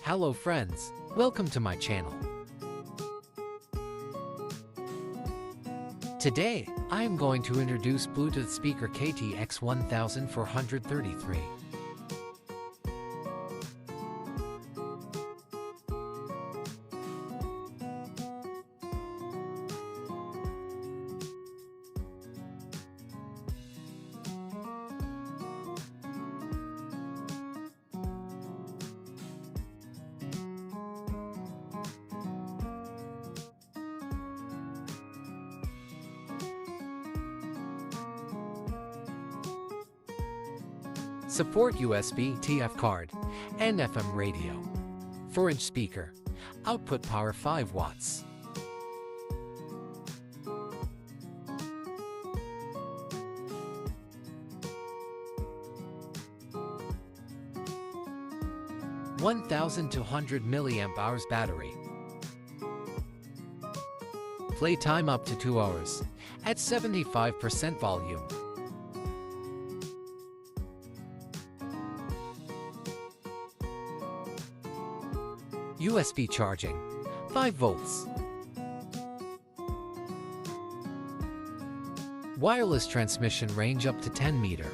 Hello friends, welcome to my channel. Today, I am going to introduce Bluetooth speaker KTX1433. Support USB TF card and FM radio. 4-inch speaker. Output power 5 watts. (1,200 milliamp hours) battery. Playtime up to 2 hours at 75% volume. USB charging, 5 volts. Wireless transmission range up to 10 meter.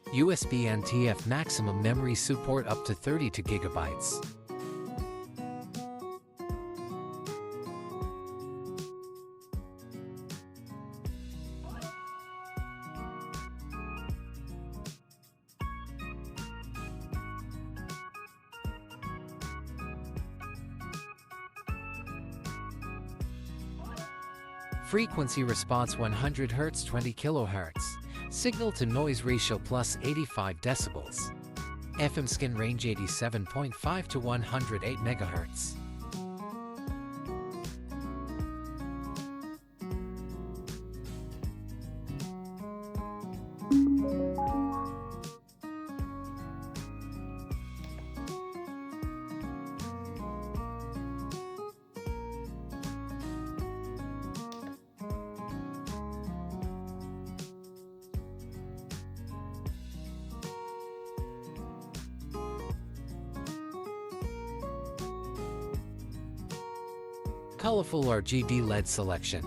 USB and TF maximum memory support up to 32 gigabytes. Frequency response 100 Hz 20 kHz. Signal to noise ratio plus 85 decibels. FM skin range 87.5 to 108 MHz. Colorful RGB LED selection.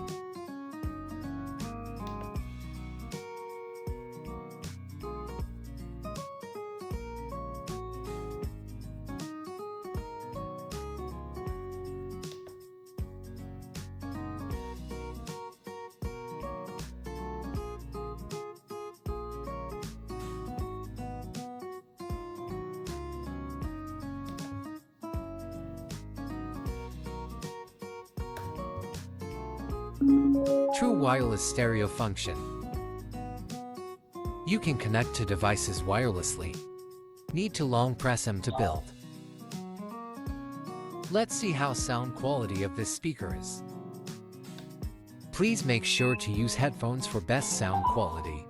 True wireless stereo function. You can connect to devices wirelessly. Need to long press them to build. Let's see how sound quality of this speaker is. Please make sure to use headphones for best sound quality.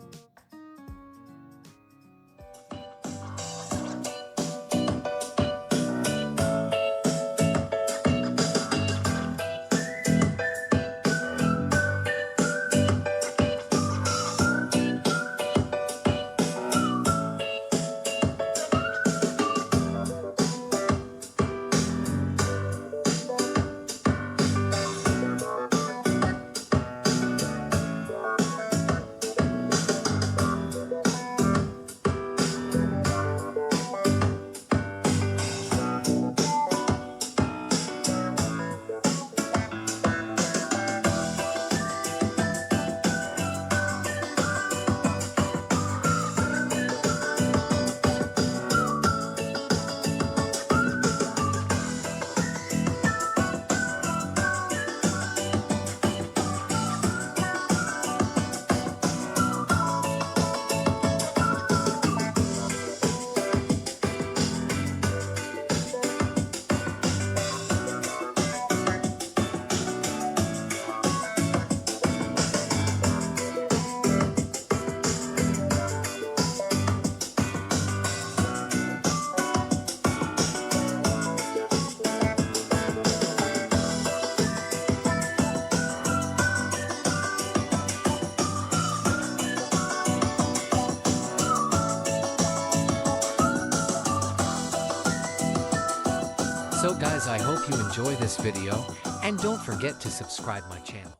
So guys, I hope you enjoy this video, and don't forget to subscribe my channel.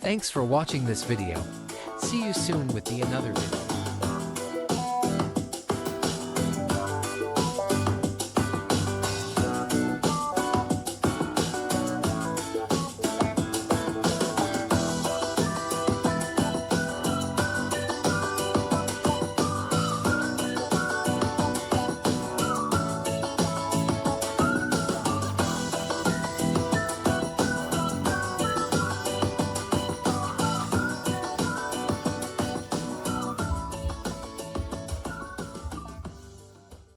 Thanks for watching this video. See you soon with the another video.